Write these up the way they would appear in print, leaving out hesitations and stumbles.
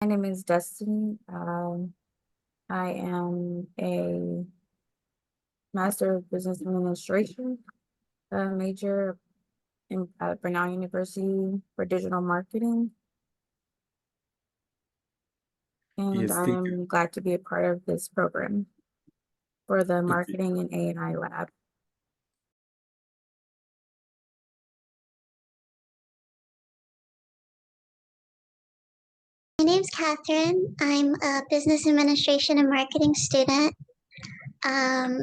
My name is Destiny. I am a Master of Business Administration, major at Brenau University for digital marketing. And Yes, I thank you. am glad to be a part of this program for the Okay. Marketing and A&I Lab. My name's Catherine. I'm a business administration and marketing student. Um,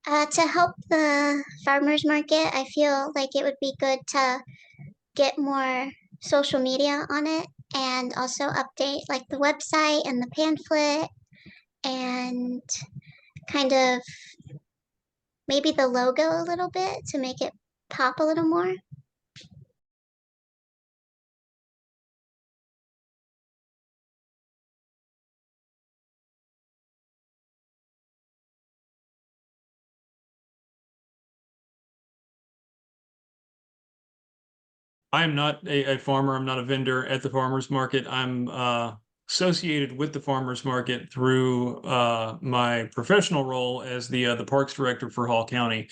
to help the farmers market, I feel like it would be good to get more social media on it and also update like the website and the pamphlet and kind of maybe the logo a little bit to make it pop a little more. I am not a farmer. I'm not a vendor at the farmers market. I'm associated with the farmers market through my professional role as the parks director for Hall County.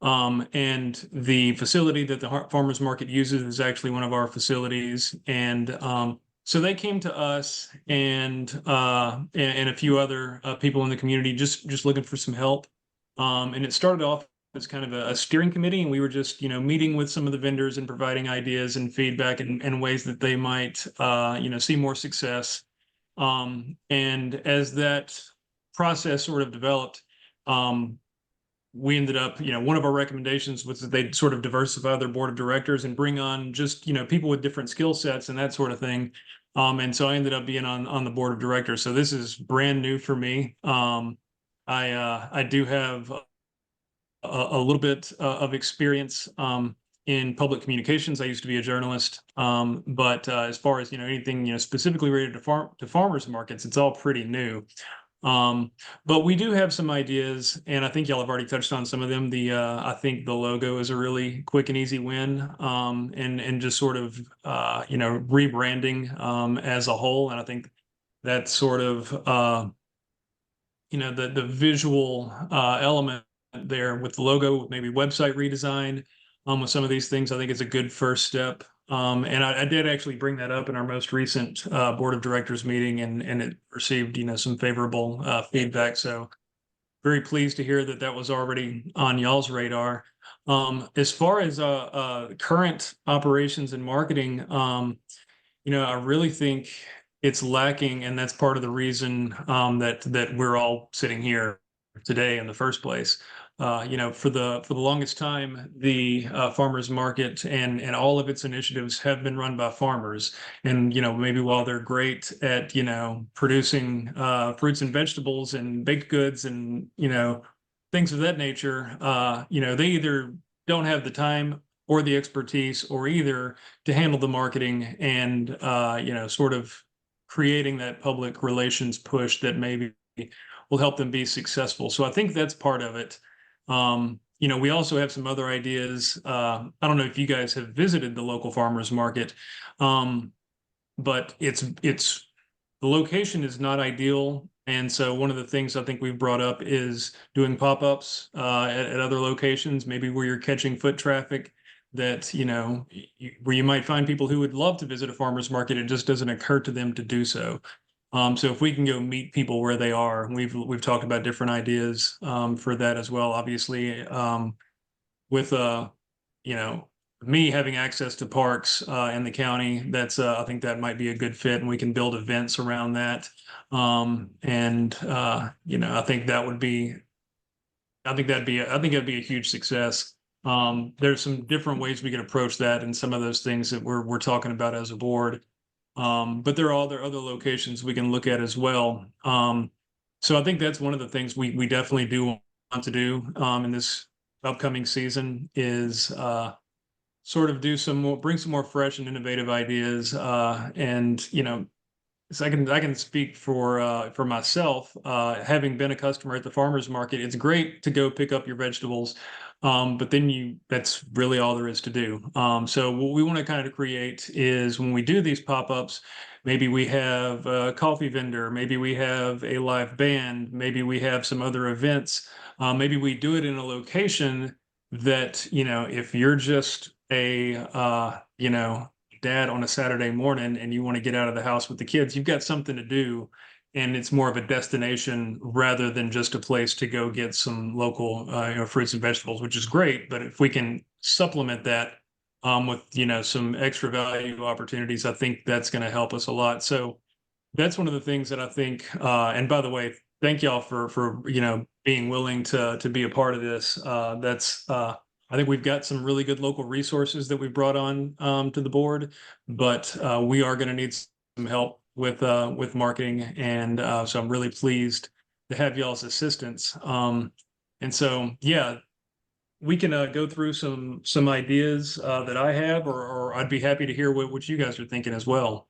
And the facility that the farmers market uses is actually one of our facilities. And so they came to us and a few other people in the community just looking for some help. And it started off as kind of a steering committee, and we were just meeting with some of the vendors and providing ideas and feedback and ways that they might see more success. And as that process sort of developed, we ended up, one of our recommendations was that they'd sort of diversify their board of directors and bring on just people with different skill sets and that sort of thing. And so I ended up being on the board of directors. So this is brand new for me. I do have a little bit of experience in public communications. I used to be a journalist, but as far as anything specifically related to farmers markets, it's all pretty new. But we do have some ideas, and I think y'all have already touched on some of them. I think the logo is a really quick and easy win, and just sort of rebranding as a whole. And I think that's sort of the visual element there with the logo, maybe website redesign, with some of these things. I think it's a good first step. And I did actually bring that up in our most recent board of directors meeting, and it received some favorable feedback. So very pleased to hear that that was already on y'all's radar. As far as current operations and marketing, I really think it's lacking, and that's part of the reason that we're all sitting here today in the first place. For the longest time, the farmers market and all of its initiatives have been run by farmers. And maybe while they're great at producing fruits and vegetables and baked goods and things of that nature, they either don't have the time or the expertise, or either to handle the marketing and sort of creating that public relations push that maybe will help them be successful. So I think that's part of it. We also have some other ideas. I don't know if you guys have visited the local farmers market, but the location is not ideal. And so one of the things I think we've brought up is doing pop-ups at other locations, maybe where you're catching foot traffic that, where you might find people who would love to visit a farmer's market. It just doesn't occur to them to do so. So if we can go meet people where they are, we've talked about different ideas for that as well. Obviously, with me having access to parks in the county, that's I think that might be a good fit, and we can build events around that. I think that'd be a huge success. There's some different ways we can approach that, and some of those things that we're talking about as a board. But there are other locations we can look at as well. So I think that's one of the things we definitely do want to do in this upcoming season is sort of bring some more fresh and innovative ideas. So I can speak for myself, having been a customer at the farmers market. It's great to go pick up your vegetables But then that's really all there is to do. So what we want to kind of create is when we do these pop-ups, maybe we have a coffee vendor, maybe we have a live band, maybe we have some other events. Maybe we do it in a location that, if you're just a, dad on a Saturday morning and you want to get out of the house with the kids, you've got something to do. And it's more of a destination rather than just a place to go get some local, fruits and vegetables, which is great. But if we can supplement that with, some extra value opportunities, I think that's going to help us a lot. So that's one of the things that I think. And by the way, thank y'all for being willing to be a part of this. I think we've got some really good local resources that we've brought on to the board, but we are going to need some help with marketing, and so I'm really pleased to have y'all's assistance. And so, yeah, we can go through some ideas that I have, or I'd be happy to hear what you guys are thinking as well.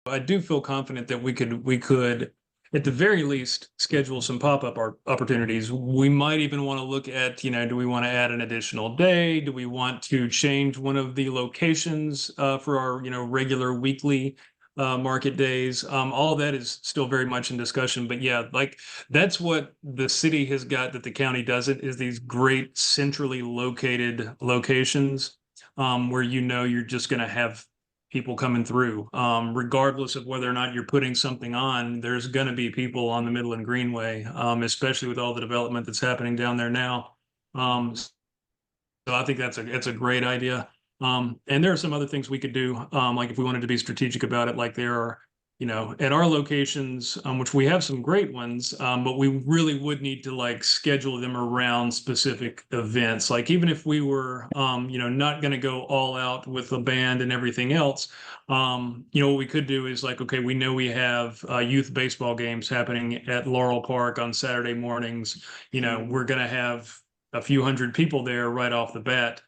I do feel confident that we could at the very least schedule some pop-up opportunities. We might even want to look at, do we want to add an additional day? Do we want to change one of the locations for our, regular weekly market days? All that is still very much in discussion, but yeah, like that's what the city has got that the county doesn't, is these great centrally located locations where you're just going to have people coming through. Regardless of whether or not you're putting something on, there's going to be people on the Midland Greenway, especially with all the development that's happening down there now. So I think it's a great idea. And there are some other things we could do, like if we wanted to be strategic about it, like there are, at our locations, which we have some great ones, but we really would need to like schedule them around specific events. Like even if we were, not going to go all out with the band and everything else, what we could do is like, okay, we know we have youth baseball games happening at Laurel Park on Saturday mornings. We're going to have a few hundred people there right off the bat.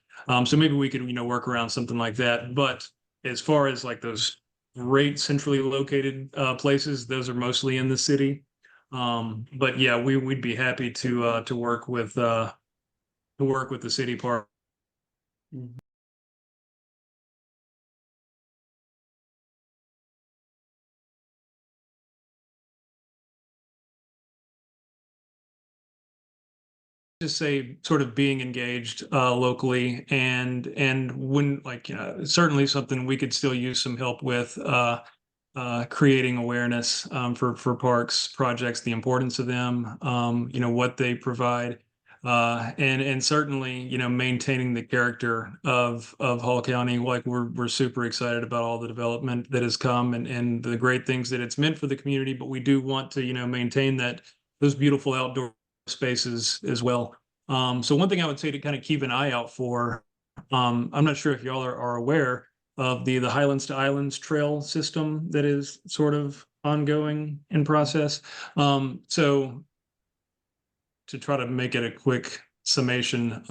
So maybe we could, work around something like that. But as far as like those great centrally located places, those are mostly in the city. But yeah, we'd be happy to work with the city park. Just say sort of being engaged locally, and when like certainly something we could still use some help with creating awareness for parks projects, the importance of them, what they provide, and certainly maintaining the character of Hall County. Like we're super excited about all the development that has come and the great things that it's meant for the community, but we do want to maintain those beautiful outdoor spaces as well. So one thing I would say to kind of keep an eye out for, I'm not sure if y'all are aware of the Highlands to Islands trail system that is sort of ongoing in process. So to try to make it a quick summation,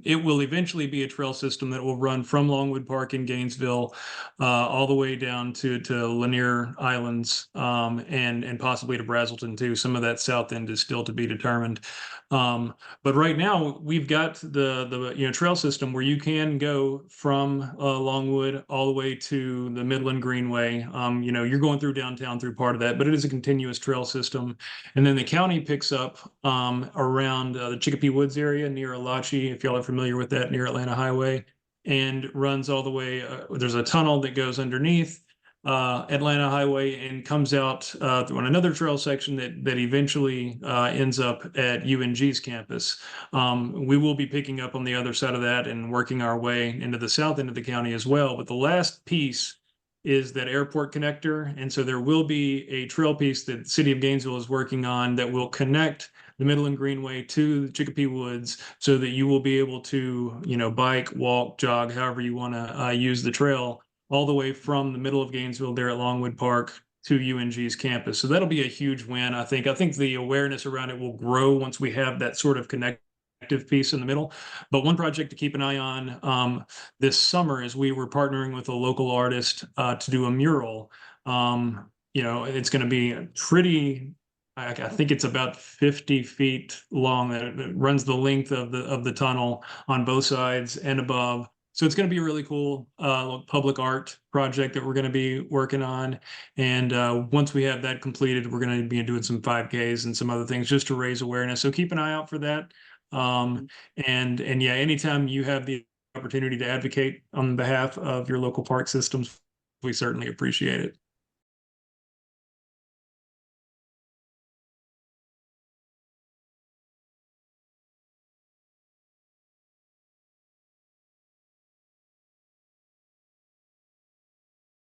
it will eventually be a trail system that will run from Longwood Park in Gainesville all the way down to Lanier Islands, and possibly to Brazelton too. Some of that south end is still to be determined. But right now we've got the trail system where you can go from Longwood all the way to the Midland Greenway. You're going through downtown through part of that, but it is a continuous trail system. And then the county picks up around the Chicopee Woods area near Alachi, if y'all are familiar with that, near Atlanta Highway, and runs all the way. There's a tunnel that goes underneath Atlanta Highway and comes out on another trail section that eventually ends up at UNG's campus. We will be picking up on the other side of that and working our way into the south end of the county as well. But the last piece is that airport connector. And so there will be a trail piece that the city of Gainesville is working on that will connect the Midland Greenway to the Chicopee Woods so that you will be able to, bike, walk, jog, however you want to use the trail all the way from the middle of Gainesville there at Longwood Park to UNG's campus. So that'll be a huge win. I think the awareness around it will grow once we have that sort of connectivity piece in the middle. But one project to keep an eye on this summer is we were partnering with a local artist to do a mural. It's going to be pretty. I think it's about 50 feet long. That it runs the length of the tunnel on both sides and above. So it's going to be a really cool public art project that we're going to be working on. And once we have that completed, we're going to be doing some 5Ks and some other things just to raise awareness. So keep an eye out for that. And yeah, anytime you have the opportunity to advocate on behalf of your local park systems, we certainly appreciate it.